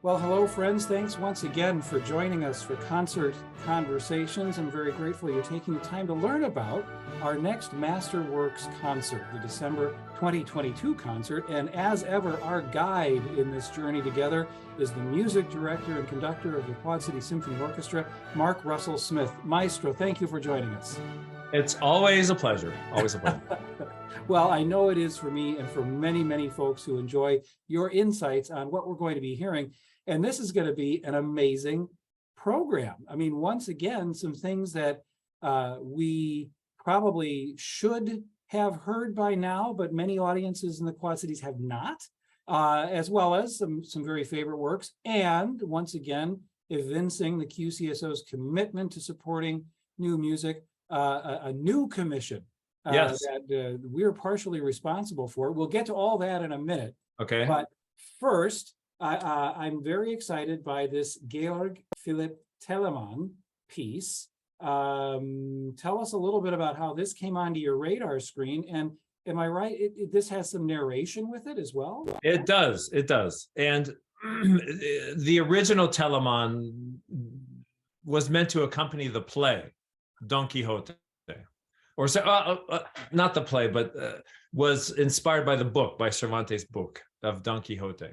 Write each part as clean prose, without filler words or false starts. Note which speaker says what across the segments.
Speaker 1: Well, hello, friends. Thanks once again for joining us for Concert Conversations. I'm very grateful you're taking the time to learn about our next Masterworks concert, the December 2022 concert. And as ever, our guide in this journey together is the music director and conductor of the Quad City Symphony Orchestra, Mark Russell Smith. Maestro, thank you for joining us.
Speaker 2: It's always a pleasure. Always a pleasure.
Speaker 1: Well, I know it is for me and for many, many folks who enjoy your insights on what we're going to be hearing. And this is going to be an amazing program. I mean, once again, some things that we probably should have heard by now, but many audiences in the Quad Cities have not, as well as some very favorite works. And once again, evincing the QCSO's commitment to supporting new music, a new commission
Speaker 2: Yes.
Speaker 1: that we're partially responsible for. We'll get to all that in a minute.
Speaker 2: Okay.
Speaker 1: But first, I'm very excited by this Georg Philipp Telemann piece. Tell us a little bit about how this came onto your radar screen. And am I right? This has some narration with it as well?
Speaker 2: It does. It does. And the original Telemann was meant to accompany the play, Don Quixote. Or not the play, but was inspired by the book, by Cervantes' book of Don Quixote.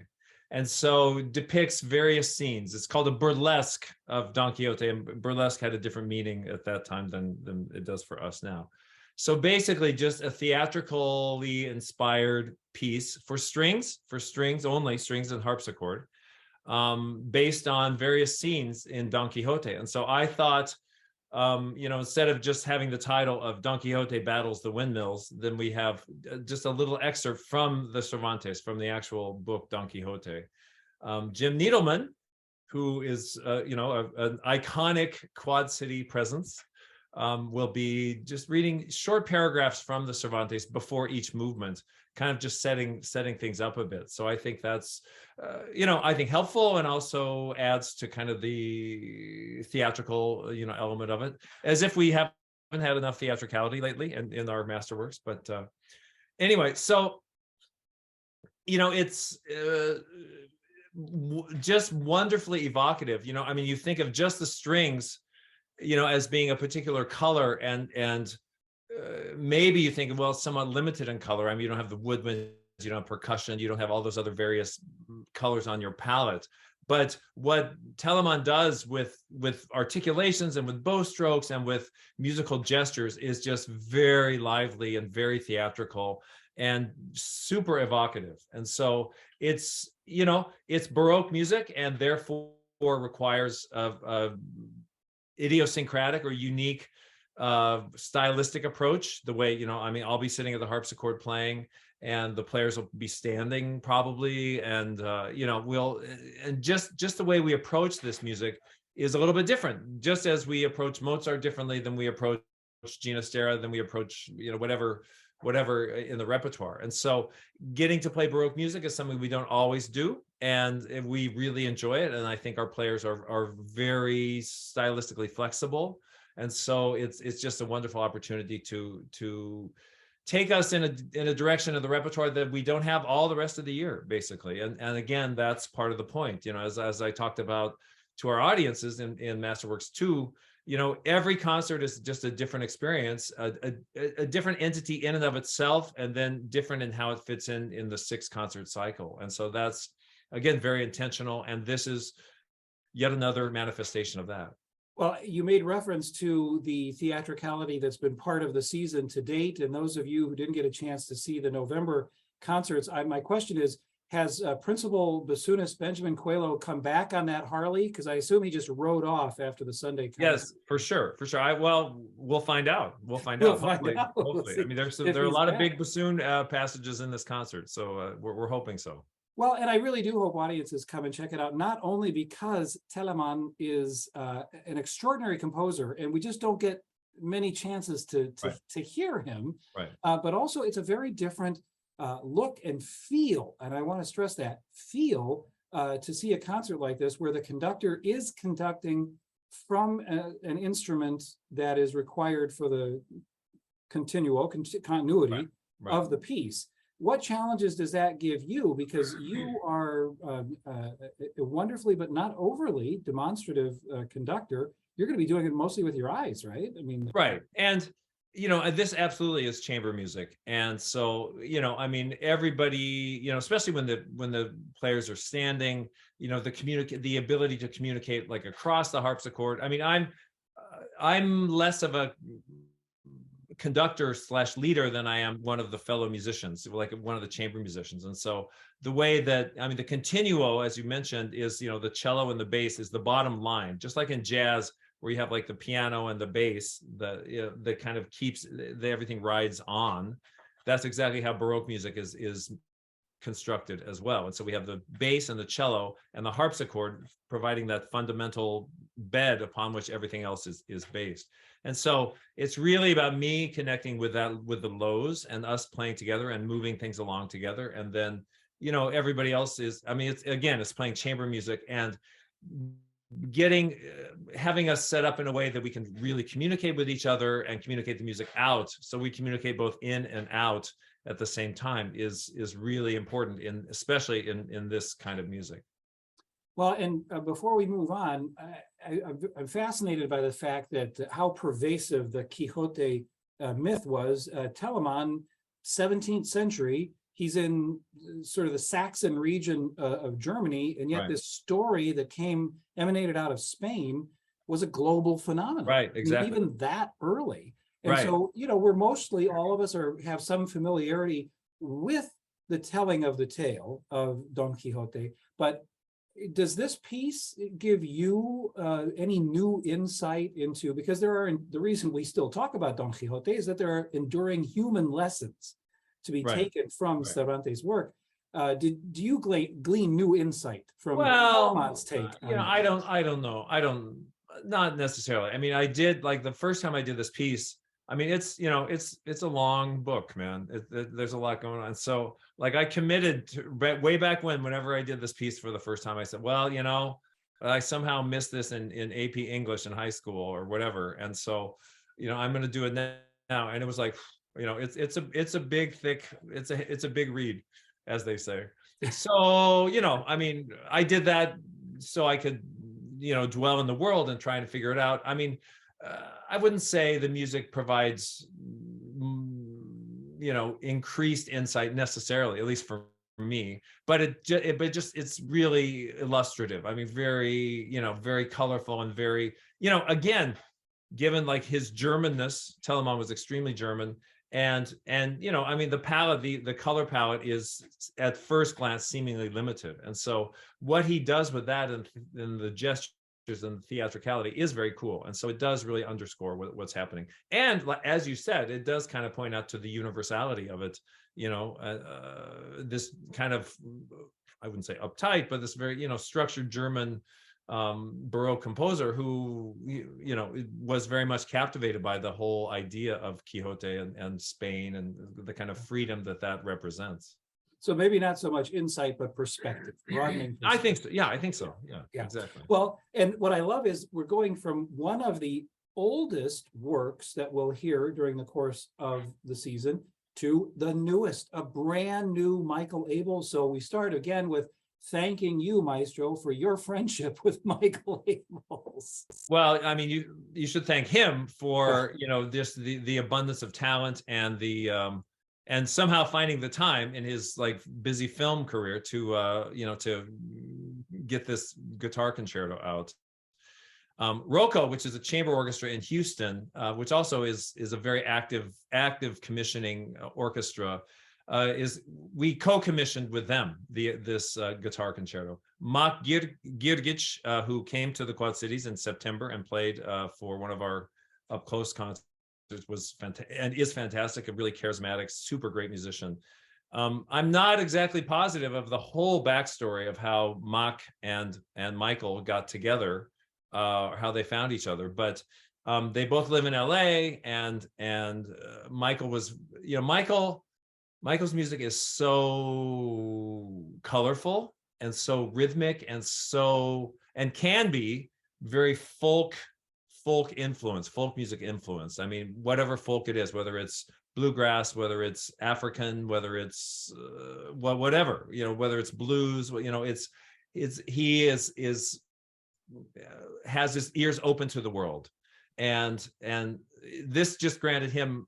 Speaker 2: And so depicts various scenes. It's called a burlesque of Don Quixote, and burlesque had a different meaning at that time than it does for us now. So basically just a theatrically inspired piece for strings only, strings and harpsichord, based on various scenes in Don Quixote. And so I thought, instead of just having the title of Don Quixote Battles the Windmills, then we have just a little excerpt from the Cervantes, from the actual book Don Quixote. Jim Needleman, who is, an iconic Quad City presence, will be just reading short paragraphs from the Cervantes before each movement, kind of just setting things up a bit. So I think that's, I think helpful, and also adds to kind of the theatrical, element of it, as if we haven't had enough theatricality lately in our Masterworks. But anyway, so, it's just wonderfully evocative. You think of just the strings, as being a particular color, and maybe you think, well, it's somewhat limited in color. You don't have the woodwind, you don't have percussion, you don't have all those other various colors on your palette. But what Telemann does with articulations and with bow strokes and with musical gestures is just very lively and very theatrical and super evocative. And so it's, it's Baroque music, and therefore requires a idiosyncratic or unique stylistic approach. The way, I'll be sitting at the harpsichord playing, and the players will be standing probably, and just the way we approach this music is a little bit different, just as we approach Mozart differently than we approach Ginastera, than we approach whatever in the repertoire. And so getting to play Baroque music is something we don't always do, and we really enjoy it. And I think our players are very stylistically flexible. And so it's just a wonderful opportunity to take us in a direction of the repertoire that we don't have all the rest of the year, basically. And again, that's part of the point, as I talked about to our audiences in Masterworks II, every concert is just a different experience, a different entity in and of itself, and then different in how it fits in the 6-concert cycle. And so that's, again, very intentional. And this is yet another manifestation of that.
Speaker 1: Well, you made reference to the theatricality that's been part of the season to date. And those of you who didn't get a chance to see the November concerts, my question is, has Principal bassoonist Benjamin Coelho come back on that Harley? Because I assume he just rode off after the Sunday concert.
Speaker 2: Yes, for sure. We'll find out. Hopefully. There are a lot of big bassoon passages in this concert, so we're hoping so.
Speaker 1: Well, and I really do hope audiences come and check it out, not only because Telemann is an extraordinary composer, and we just don't get many chances to hear him, but also it's a very different look and feel, and I want to stress that, feel, to see a concert like this where the conductor is conducting from an instrument that is required for the continuity of the piece. what challenges does that give you? Because you are a wonderfully, but not overly demonstrative conductor. You're going to be doing it mostly with your eyes, right? I mean,
Speaker 2: Right. And, this absolutely is chamber music. And so, I mean, everybody, especially when the players are standing, the ability to communicate like across the harpsichord. I mean, I'm less of a conductor / leader than I am one of the fellow musicians, like one of the chamber musicians. And so the way that, I mean, the continuo, as you mentioned, is, the cello and the bass is the bottom line, just like in jazz, where you have like the piano and the bass that kind of keeps everything rides on. That's exactly how Baroque music is constructed as well. And so we have the bass and the cello and the harpsichord providing that fundamental bed upon which everything else is based. And so it's really about me connecting with the lows and us playing together and moving things along together. And then, everybody else is, I mean, it's playing chamber music and having us set up in a way that we can really communicate with each other and communicate the music out. So we communicate both in and out at the same time is really important, especially in this kind of music.
Speaker 1: well, and before we move on, I'm fascinated by the fact that how pervasive the Quixote myth was. Telamon, 17th century, he's in sort of the Saxon region of Germany, and yet
Speaker 2: Right.
Speaker 1: this story that emanated out of Spain was a global phenomenon.
Speaker 2: Right,
Speaker 1: I mean,
Speaker 2: exactly.
Speaker 1: even that early. And
Speaker 2: Right.
Speaker 1: so, we're mostly, all of us have some familiarity with the telling of the tale of Don Quixote, but does this piece give you any new insight into, because the reason we still talk about Don Quixote is that there are enduring human lessons to be
Speaker 2: Right.
Speaker 1: taken from
Speaker 2: Right.
Speaker 1: Cervantes' work. Do you glean new insight from
Speaker 2: Well,
Speaker 1: Telemon's take?
Speaker 2: I don't know. Not necessarily. I mean, I did, like, the first time I did this piece, I mean, it's a long book, man. There's a lot going on. So, like, I committed way back whenever I did this piece for the first time, I said, well, I somehow missed this in AP English in high school or whatever. And so, I'm going to do it now. And it was like, it's a big, thick, it's a big read, as they say. So, I mean, I did that so I could, dwell in the world and try to figure it out. I mean, I wouldn't say the music provides, increased insight necessarily, at least for me, but it's really illustrative. I mean, very, very colorful and very, again, given like his Germanness, Telemann was extremely German. And I mean, the palette, the color palette is at first glance seemingly limited. And so what he does with that and the gestures and theatricality is very cool. And so it does really underscore what's happening. And as you said, it does kind of point out to the universality of it, this kind of, I wouldn't say uptight, but this very, structured German Baroque composer who was very much captivated by the whole idea of Quixote and Spain and the kind of freedom that represents.
Speaker 1: So maybe not so much insight, but perspective, broadening perspective.
Speaker 2: I think so. Yeah, I think so. Yeah, exactly.
Speaker 1: Well, and what I love is we're going from one of the oldest works that we'll hear during the course of the season to the newest, a brand new Michael Abel. So we start again with thanking you, Maestro, for your friendship with Michael Abels.
Speaker 2: Well, I mean, you should thank him for just the abundance of talent and the and somehow finding the time in his like busy film career to to get this guitar concerto out. Rocco, which is a chamber orchestra in Houston, which also is a very active commissioning orchestra. We co-commissioned with them this guitar concerto. Mak Girgic, who came to the Quad Cities in September and played for one of our up close concerts, was fantastic and is fantastic, a really charismatic, super great musician. I'm not exactly positive of the whole backstory of how Mak and Michael got together, or how they found each other, but they both live in LA, and Michael was, Michael's music is so colorful and so rhythmic and can be very folk music influence. I mean, whatever folk it is, whether it's bluegrass, whether it's African, whether it's whatever, whether it's blues, he has his ears open to the world, and this just granted him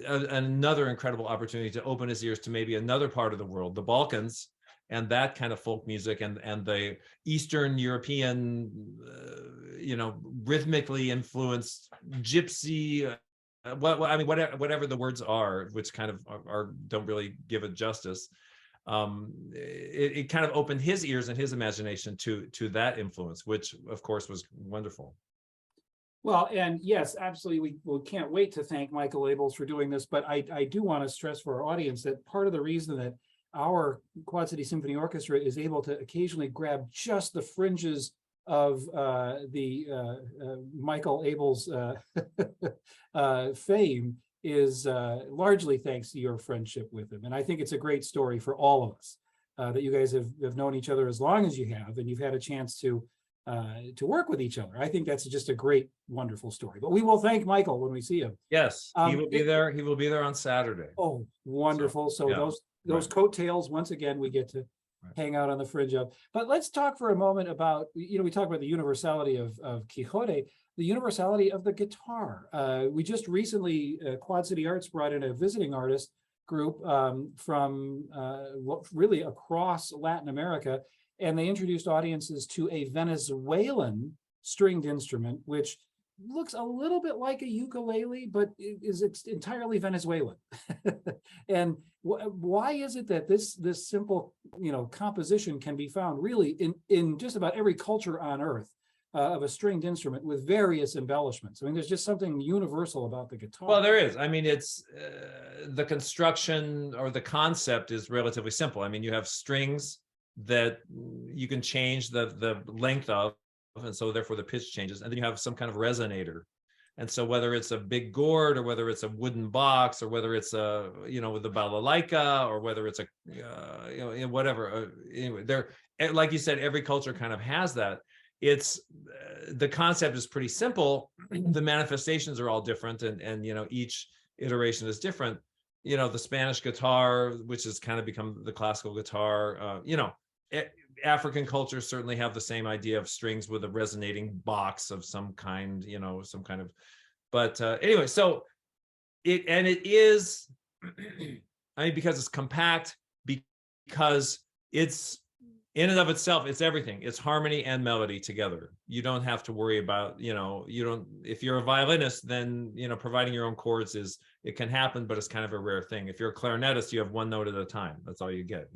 Speaker 2: another incredible opportunity to open his ears to maybe another part of the world, the Balkans, and that kind of folk music, and the Eastern European, rhythmically influenced gypsy, whatever the words are, which kind of are don't really give it justice. It kind of opened his ears and his imagination to that influence, which of course was wonderful.
Speaker 1: Well, and yes, absolutely. We can't wait to thank Michael Abels for doing this, but I do want to stress for our audience that part of the reason that our Quad City Symphony Orchestra is able to occasionally grab just the fringes of the Michael Abels fame is largely thanks to your friendship with him. And I think it's a great story for all of us that you guys have known each other as long as you have, and you've had a chance to work with each other. I think that's just a great, wonderful story. But we will thank Michael when we see him.
Speaker 2: Yes, he will be there. He will be there on Saturday.
Speaker 1: Oh, wonderful. So
Speaker 2: yeah,
Speaker 1: those coattails, once again, we get to hang out on the fringe of. But let's talk for a moment about, we talk about the universality of Quixote, the universality of the guitar. We just recently, Quad City Arts brought in a visiting artist group from really across Latin America, and they introduced audiences to a Venezuelan stringed instrument, which looks a little bit like a ukulele, but is entirely Venezuelan. And why is it that this simple, composition can be found really in just about every culture on earth of a stringed instrument with various embellishments? I mean, there's just something universal about the guitar.
Speaker 2: Well, there is. I mean, it's the construction or the concept is relatively simple. I mean, you have strings that you can change the length of, and so therefore the pitch changes, and then you have some kind of resonator. And so whether it's a big gourd or whether it's a wooden box or whether it's a with the balalaika or whether it's a whatever, anyway, there, like you said, every culture kind of has that. It's the concept is pretty simple. The manifestations are all different, and each iteration is different. The Spanish guitar, which has kind of become the classical guitar, African cultures certainly have the same idea of strings with a resonating box of some kind, some kind of, but anyway, so it is, I mean, because it's compact, because it's in and of itself, it's everything. It's harmony and melody together. You don't have to worry about, if you're a violinist, then, providing your own chords it can happen, but it's kind of a rare thing. If you're a clarinetist, you have one note at a time. That's all you get,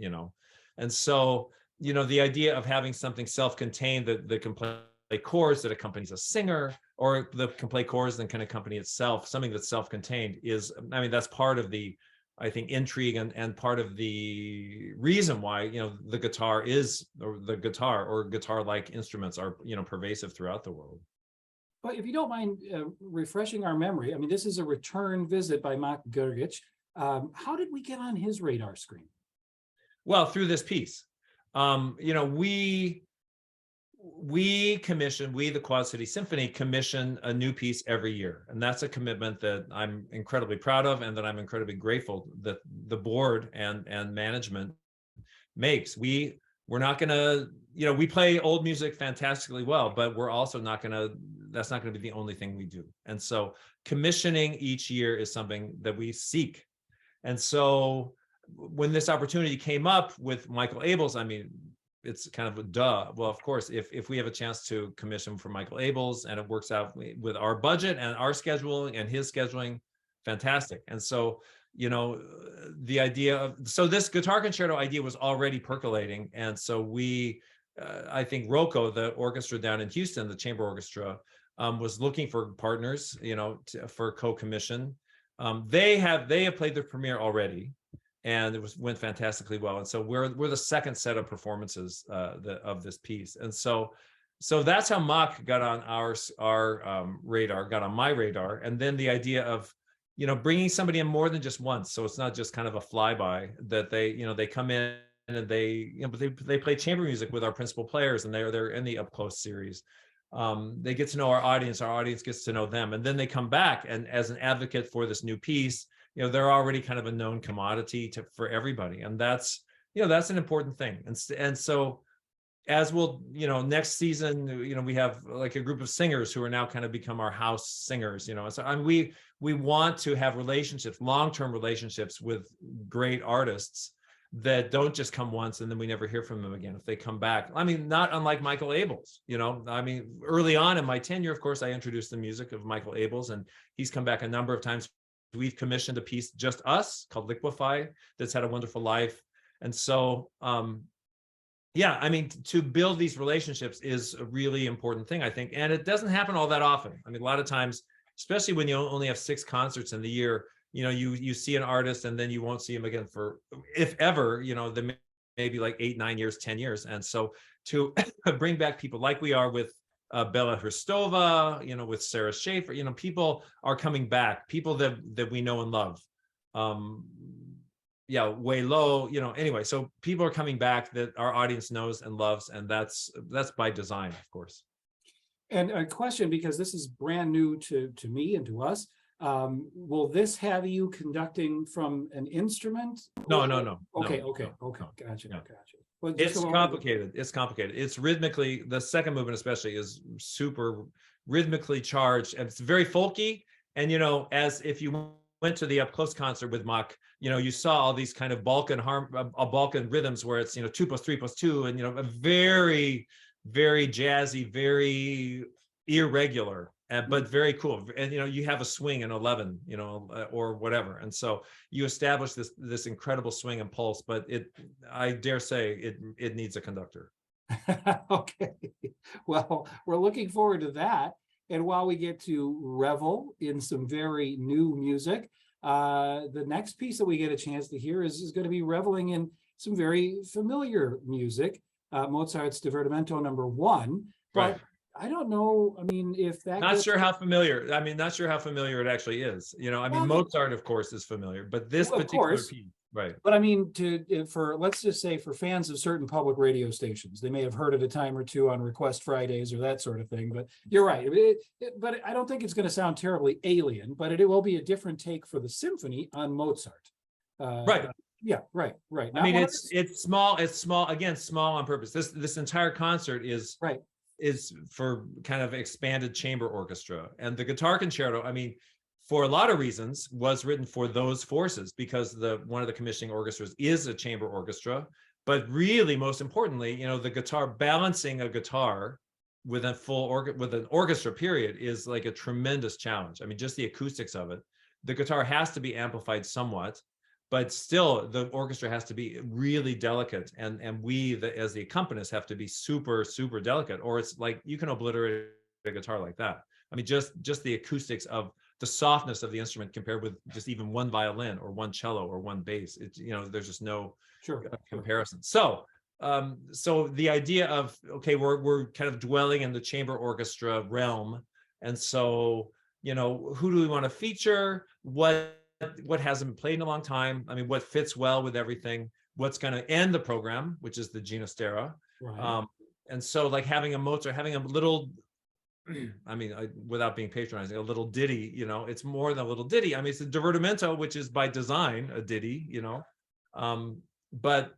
Speaker 2: And so, the idea of having something self-contained that can play chords that accompanies a singer, or that can play chords and can accompany itself, something that's self-contained is, I mean, that's part of the, I think, intrigue and part of the reason why, the guitar or guitar-like instruments are, pervasive throughout the world.
Speaker 1: But if you don't mind refreshing our memory, I mean, this is a return visit by Mak Grgic. How did we get on his radar screen?
Speaker 2: Well, through this piece. We, the Quad City Symphony, commission a new piece every year. And that's a commitment that I'm incredibly proud of, and that I'm incredibly grateful that the board and management makes. We're not going to, we play old music fantastically well, but we're also that's not going to be the only thing we do. And so commissioning each year is something that we seek. And so when this opportunity came up with Michael Abels, I mean, it's kind of a duh. Well, of course, if we have a chance to commission for Michael Abels and it works out with our budget and our scheduling and his scheduling, fantastic. And so, the idea so this guitar concerto idea was already percolating. And so I think Rocco, the orchestra down in Houston, the chamber orchestra, was looking for partners, for co-commission. They have played the premiere already, and it went fantastically well. And so we're the second set of performances of this piece. And so that's how Mak got on our radar, got on my radar. And then the idea of, bringing somebody in more than just once. So it's not just kind of a flyby that they come in and they play chamber music with our principal players, and they're in the Up Close series. They get to know our audience gets to know them. And then they come back and as an advocate for this new piece, they're already kind of a known commodity for everybody. And that's, that's an important thing. And so as we'll, next season, we have like a group of singers who are now kind of become our house singers, so we want to have relationships, long-term relationships with great artists that don't just come once and then we never hear from them again if they come back. I mean, not unlike Michael Abels, I mean, early on in my tenure, of course, I introduced the music of Michael Abels, and he's come back a number of times. We've commissioned a piece, just us, called Liquefy, that's had a wonderful life. And so, yeah, I mean, to build these relationships is a really important thing, I think. And it doesn't happen all that often. I mean, a lot of times, especially when you only have 6 concerts in the year, you see an artist and then you won't see him again for, if ever, the maybe like 8, 9 years, 10 years. And so to bring back people like we are with Bella Hristova, with Sarah Schaefer, people are coming back, people that we know and love. Way low, anyway, so people are coming back that our audience knows and loves, and that's by design, of course.
Speaker 1: And a question, because this is brand new to me and to us, will this have you conducting from an instrument?
Speaker 2: No.
Speaker 1: Okay.
Speaker 2: No.
Speaker 1: Gotcha.
Speaker 2: Well, it's complicated. It's rhythmically, the second movement especially is super rhythmically charged, and it's very folky. And as if you went to the up close concert with Mach, you saw all these kind of Balkan rhythms where it's 2 + 3 + 2, and a very, very jazzy, very irregular, but very cool. And you have a swing in 11, or whatever. And so you establish this incredible swing and pulse. But I dare say, it needs a conductor.
Speaker 1: Okay, well, we're looking forward to that. And while we get to revel in some very new music, the next piece that we get a chance to hear is going to be reveling in some very familiar music, Mozart's Divertimento No. 1. But
Speaker 2: Right.
Speaker 1: I don't know, I mean, if that...
Speaker 2: Not sure how familiar it actually is. Mozart, of course, is familiar, but this particular piece, right.
Speaker 1: But I mean, let's just say for fans of certain public radio stations, they may have heard it a time or two on Request Fridays or that sort of thing. But you're right. But I don't think it's going to sound terribly alien, but it will be a different take for the symphony on Mozart.
Speaker 2: Right.
Speaker 1: Yeah, right.
Speaker 2: I mean, it's small, again, small on purpose. This entire concert is for kind of expanded chamber orchestra. And the guitar concerto, I mean, for a lot of reasons, was written for those forces, because one of the commissioning orchestras is a chamber orchestra. But really, most importantly, the guitar, balancing a guitar with with an orchestra period, is like a tremendous challenge. I mean, just the acoustics of it. The guitar has to be amplified somewhat, but still the orchestra has to be really delicate, and we, as the accompanists, have to be super, super delicate, or it's like you can obliterate a guitar like that. I mean, just the acoustics of the softness of the instrument compared with just even one violin or one cello or one bass. It's, there's just no comparison. So the idea of, okay, we're kind of dwelling in the chamber orchestra realm, and so who do we want to feature? What hasn't been played in a long time? I mean, what fits well with everything? What's going to end the program, which is the Ginastera. Right. And so, like, having a Mozart, having a little, I mean, without being patronizing, a little ditty, it's more than a little ditty. I mean, it's a divertimento, which is by design a ditty, but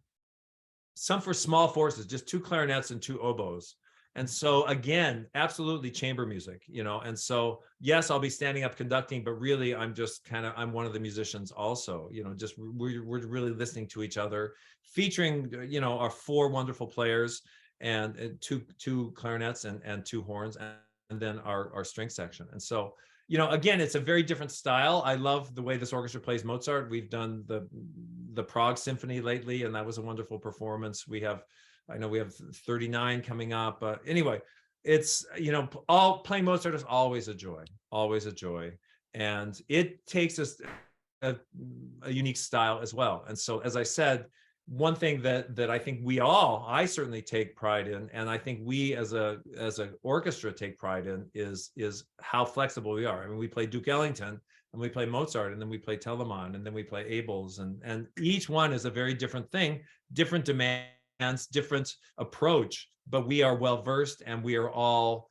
Speaker 2: some for small forces, just 2 clarinets and 2 oboes. And so, again, absolutely chamber music, and so, yes, I'll be standing up conducting, but really I'm just I'm one of the musicians also, just we're really listening to each other, featuring, our 4 wonderful players, and 2 clarinets and 2 horns, and then our string section. And so, again, it's a very different style. I love the way this orchestra plays Mozart. We've done the Prague Symphony lately, and that was a wonderful performance. I know we have 39 coming up. Anyway, it's, all playing Mozart is always a joy. And it takes us a unique style as well. And so, as I said, one thing that I think I certainly take pride in, and I think we as a orchestra take pride in, is how flexible we are. I mean, we play Duke Ellington, and we play Mozart, and then we play Telemann, and then we play Abels, and each one is a very different thing, different demands, different approach, but we are well versed, and we are all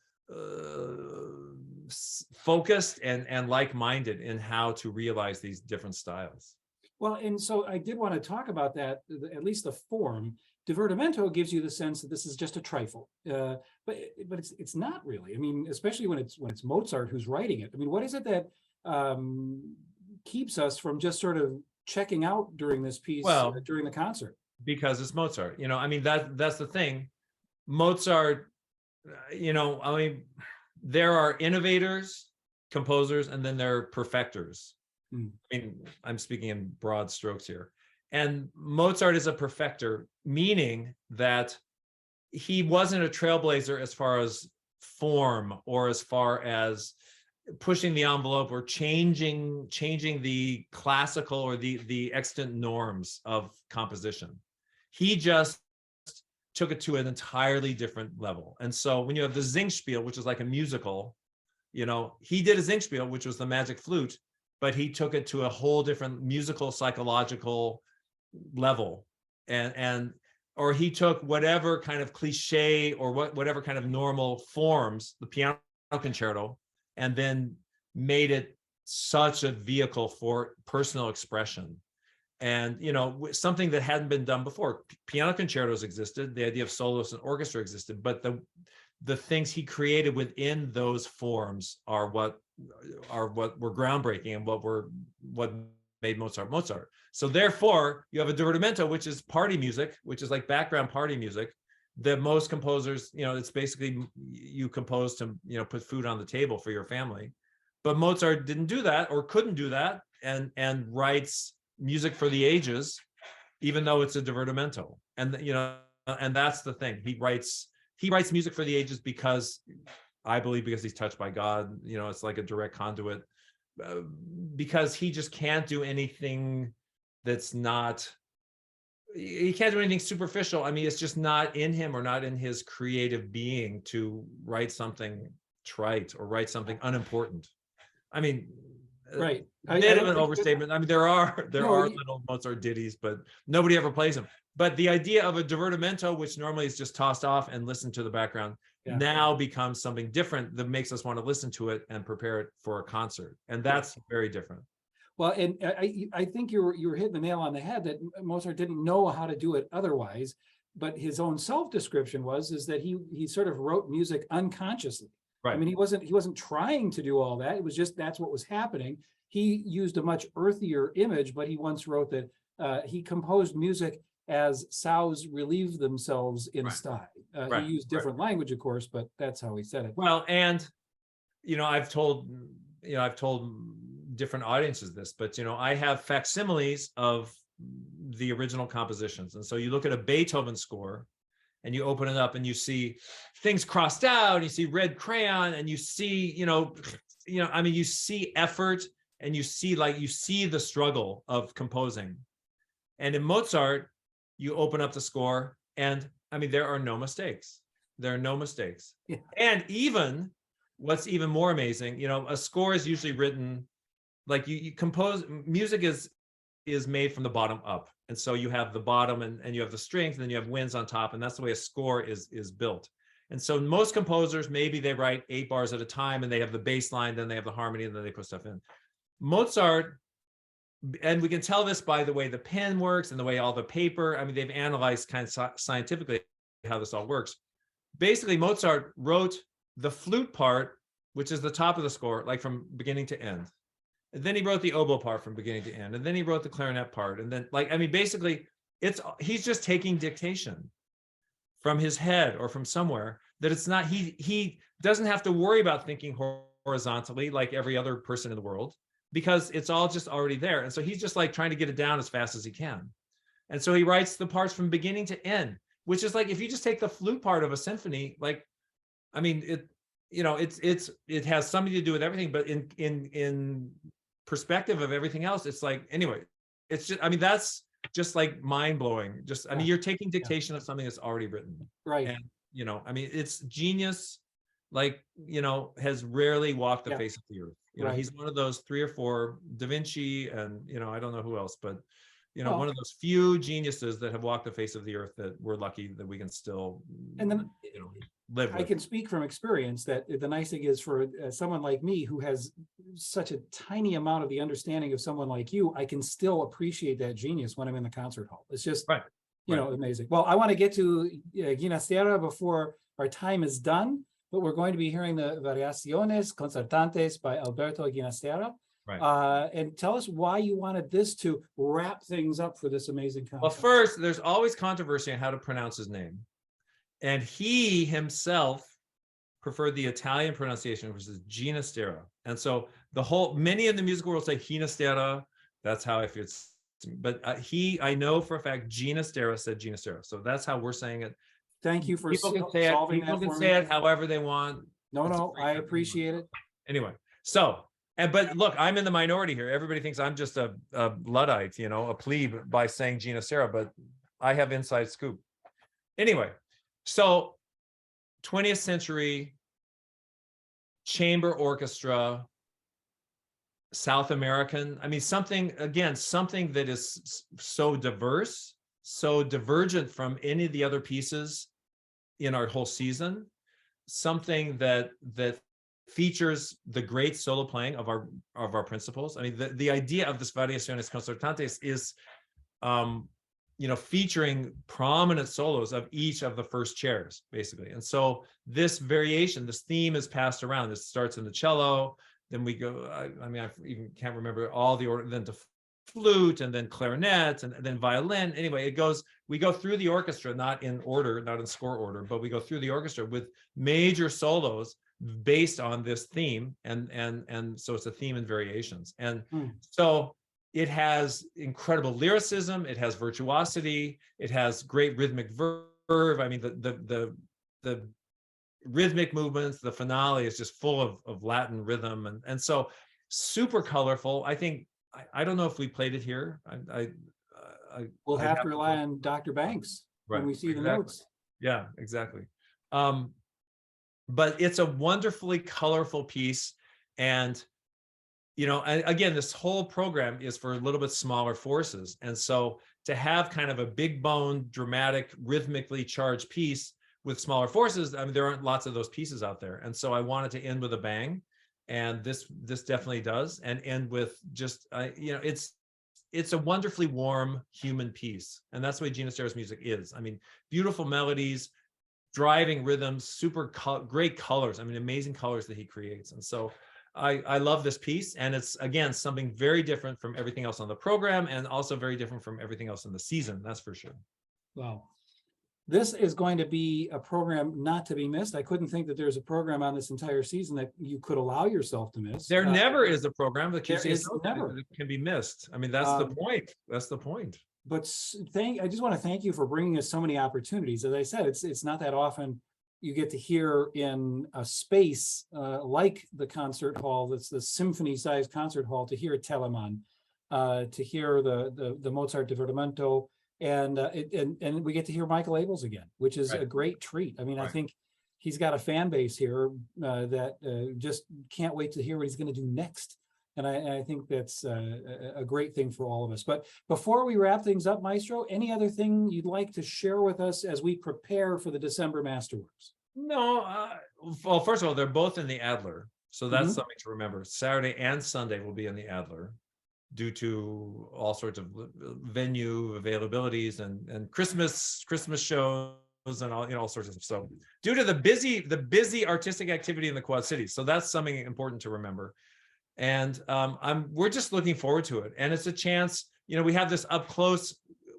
Speaker 2: focused and like-minded in how to realize these different styles.
Speaker 1: Well, and so I did want to talk about that, at least the form. Divertimento gives you the sense that this is just a trifle, but it's not really. I mean, especially when it's Mozart who's writing it. I mean, what is it that keeps us from just sort of checking out during this piece,
Speaker 2: Well,
Speaker 1: during the concert?
Speaker 2: Because it's Mozart. I mean, that's the thing. Mozart, I mean, there are innovators, composers, and then there are perfecters. I mean, I'm speaking in broad strokes here. And Mozart is a perfecter, meaning that he wasn't a trailblazer as far as form or as far as pushing the envelope or changing the classical or the extant norms of composition. He just took it to an entirely different level. And so when you have the Singspiel, which is like a musical, he did a Singspiel, which was the magic flute, but he took it to a whole different musical, psychological level. Or he took whatever kind of cliche or whatever kind of normal forms, the piano concerto, and then made it such a vehicle for personal expression. And, something that hadn't been done before. Piano concertos existed, the idea of soloists and orchestra existed, but the things he created within those forms are what were groundbreaking and what made Mozart. So therefore, you have a divertimento, which is party music, which is like background party music, that most composers, it's basically you compose to, put food on the table for your family. But Mozart didn't do that or couldn't do that and writes music for the ages, even though it's a divertimento. And and that's the thing. He writes music for the ages because I believe because he's touched by God. It's like a direct conduit, because he just can't do anything that's not. He can't do anything superficial. I mean, it's just not in him or not in his creative being to write something trite or write something unimportant. I mean,
Speaker 1: right.
Speaker 2: Bit of an overstatement. I mean, there are little Mozart ditties, but nobody ever plays them. But the idea of a divertimento, which normally is just tossed off and listened to the background, now becomes something different that makes us want to listen to it and prepare it for a concert. And that's very different.
Speaker 1: Well, and I think you were hitting the nail on the head that Mozart didn't know how to do it otherwise, but his own self-description is that he sort of wrote music unconsciously. Right. I mean, he wasn't trying to do all that. It was just that's what was happening. He used a much earthier image, but he once wrote that he composed music as sows relieve themselves in sty. He used different language, of course, but that's how he said it.
Speaker 2: Well, and I've told different audiences this, but I have facsimiles of the original compositions, and so you look at a Beethoven score, and you open it up, and you see things crossed out, you see red crayon, and you see I mean, you see effort. And you see the struggle of composing. And in Mozart, you open up the score, and I mean, there are no mistakes. There are no mistakes. Yeah. And even what's even more amazing, a score is usually written like you compose. Music is made from the bottom up, and so you have the bottom and you have the strings, and then you have winds on top, and that's the way a score is built. And so most composers, maybe they write 8 bars at a time, and they have the bass line, then they have the harmony, and then they put stuff in. Mozart, and we can tell this by the way the pen works and the way all the paper, I mean, they've analyzed kind of scientifically how this all works. Basically, Mozart wrote the flute part, which is the top of the score, like from beginning to end. And then he wrote the oboe part from beginning to end. And then he wrote the clarinet part. And then, basically, he's just taking dictation from his head or from somewhere, that it's not, he doesn't have to worry about thinking horizontally like every other person in the world, because it's all just already there. And so he's just like trying to get it down as fast as he can. And so he writes the parts from beginning to end, which is like, if you just take the flute part of a symphony, I mean, it has something to do with everything, but in perspective of everything else, it's like, anyway, it's just, I mean, that's just like mind blowing. I mean, you're taking dictation of something that's already written. Right. And, I mean, it's genius, has rarely walked the face of the earth. He's one of those 3 or 4, Da Vinci, and, I don't know who else, but, one of those few geniuses that have walked the face of the earth that we're lucky that we can still, live
Speaker 1: I
Speaker 2: with.
Speaker 1: can speak from experience that the nice thing is for someone like me who has such a tiny amount of the understanding of someone like you, I can still appreciate that genius when I'm in the concert hall. It's just,
Speaker 2: Right.
Speaker 1: you know, amazing. Well, I want to get to Ginastera before our time is done, but we're going to be hearing the Variaciones Concertantes by Alberto Ginastera.
Speaker 2: Right.
Speaker 1: And tell us why you wanted this to wrap things up for this amazing concert.
Speaker 2: Well, first, there's always controversy on how to pronounce his name. And he himself preferred the Italian pronunciation, which is Ginastera. And so many in the musical world say Ginastera. That's how I feel. But I know for a fact, Ginastera said Ginastera. So that's how we're saying it.
Speaker 1: Thank you for
Speaker 2: People can say it.
Speaker 1: solving
Speaker 2: People
Speaker 1: that
Speaker 2: can
Speaker 1: for
Speaker 2: say
Speaker 1: me.
Speaker 2: it however they want.
Speaker 1: No, I appreciate it.
Speaker 2: Anyway, but look, I'm in the minority here. Everybody thinks I'm just a Luddite, you know, a plebe by saying Ginastera, but I have inside scoop. Anyway, so 20th century chamber orchestra, South American. I mean, something that is so diverse, so divergent from any of the other pieces in our whole season, something that features the great solo playing of our principals. I mean, the idea of this Variaciones Concertantes is featuring prominent solos of each of the first chairs, basically. And so this variation, this theme is passed around. This starts in the cello, then we go, I even can't remember all the order, then to flute, and then clarinet, and then violin. Anyway, we go through the orchestra, not in order, not in score order, but we go through the orchestra with major solos based on this theme. And so it's a theme and variations. And so it has incredible lyricism, it has virtuosity, it has great rhythmic verve. I mean, the rhythmic movements, the finale is just full of Latin rhythm, and so super colorful. I think I don't know if we played it here.
Speaker 1: We'll have to rely on Dr. Banks when we see the notes.
Speaker 2: Yeah, exactly. But it's a wonderfully colorful piece, and again, this whole program is for a little bit smaller forces, and so to have kind of a big bone, dramatic, rhythmically charged piece with smaller forces, I mean, there aren't lots of those pieces out there, and so I wanted to end with a bang, and this definitely does, and end with just it's a wonderfully warm human piece, and that's the way Ginastera's music is. I mean, beautiful melodies, driving rhythms, great colors. I mean, amazing colors that he creates, and so I love this piece, and it's again something very different from everything else on the program, and also very different from everything else in the season. That's for sure.
Speaker 1: Wow. This is going to be a program not to be missed. I couldn't think that there's a program on this entire season that you could allow yourself to miss.
Speaker 2: There never is a program that
Speaker 1: never
Speaker 2: can be missed. I mean, that's the point. That's the point.
Speaker 1: But I just want to thank you for bringing us so many opportunities. As I said, it's not that often you get to hear in a space like the concert hall, that's the symphony-sized concert hall, to hear Telemann, to hear the Mozart Divertimento, and we get to hear Michael Abels again, which is a great treat. I mean, I think he's got a fan base here that just can't wait to hear what he's going to do next. And I think that's a great thing for all of us. But before we wrap things up, Maestro, any other thing you'd like to share with us as we prepare for the December Masterworks?
Speaker 2: No. Well, first of all, they're both in the Adler. So that's something to remember. Saturday and Sunday will be in the Adler, due to all sorts of venue availabilities and Christmas shows and all sorts of stuff. So due to the busy artistic activity in the Quad Cities. So that's something important to remember. And we're just looking forward to it. And it's a chance, we have this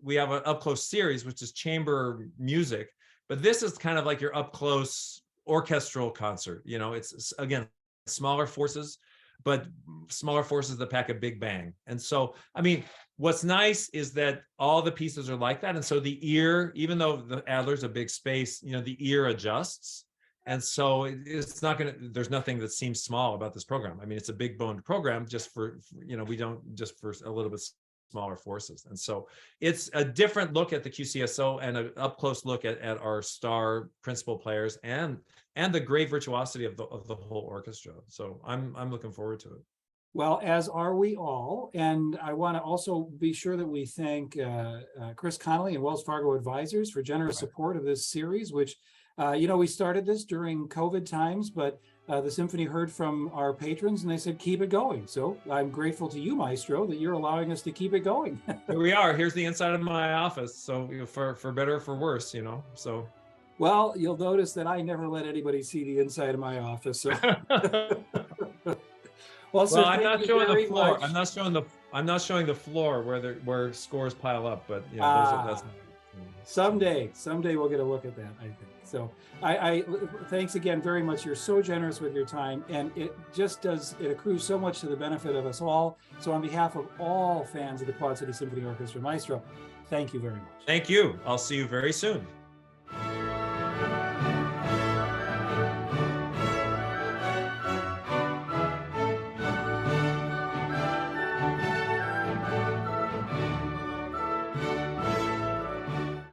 Speaker 2: we have an up close series, which is chamber music, but this is kind of like your up close orchestral concert. It's again, smaller forces, but smaller forces that pack a big bang. And so, I mean, what's nice is that all the pieces are like that. And so the ear, even though the Adler's a big space, the ear adjusts. And so it's not there's nothing that seems small about this program. I mean, it's a big boned program just for we don't just for a little bit smaller forces. And so it's a different look at the QCSO and an up close look at our star principal players and the great virtuosity of the whole orchestra. So I'm looking forward to it.
Speaker 1: Well, as are we all. And I want to also be sure that we thank Chris Connolly and Wells Fargo Advisors for generous support of this series, which We started this during COVID times, but the symphony heard from our patrons and they said, keep it going. So I'm grateful to you, Maestro, that you're allowing us to keep it going.
Speaker 2: Here we are. Here's the inside of my office. So for better or for worse, so.
Speaker 1: Well, you'll notice that I never let anybody see the inside of my office. So. Well, sir,
Speaker 2: I'm not showing the floor.
Speaker 1: much.
Speaker 2: I'm not showing the floor where scores pile up, but that's
Speaker 1: someday we'll get a look at that, I think. So I thanks again very much. You're so generous with your time, and it accrues so much to the benefit of us all. So on behalf of all fans of the Quad City Symphony Orchestra, Maestro, thank you very much.
Speaker 2: Thank you. I'll see you very soon.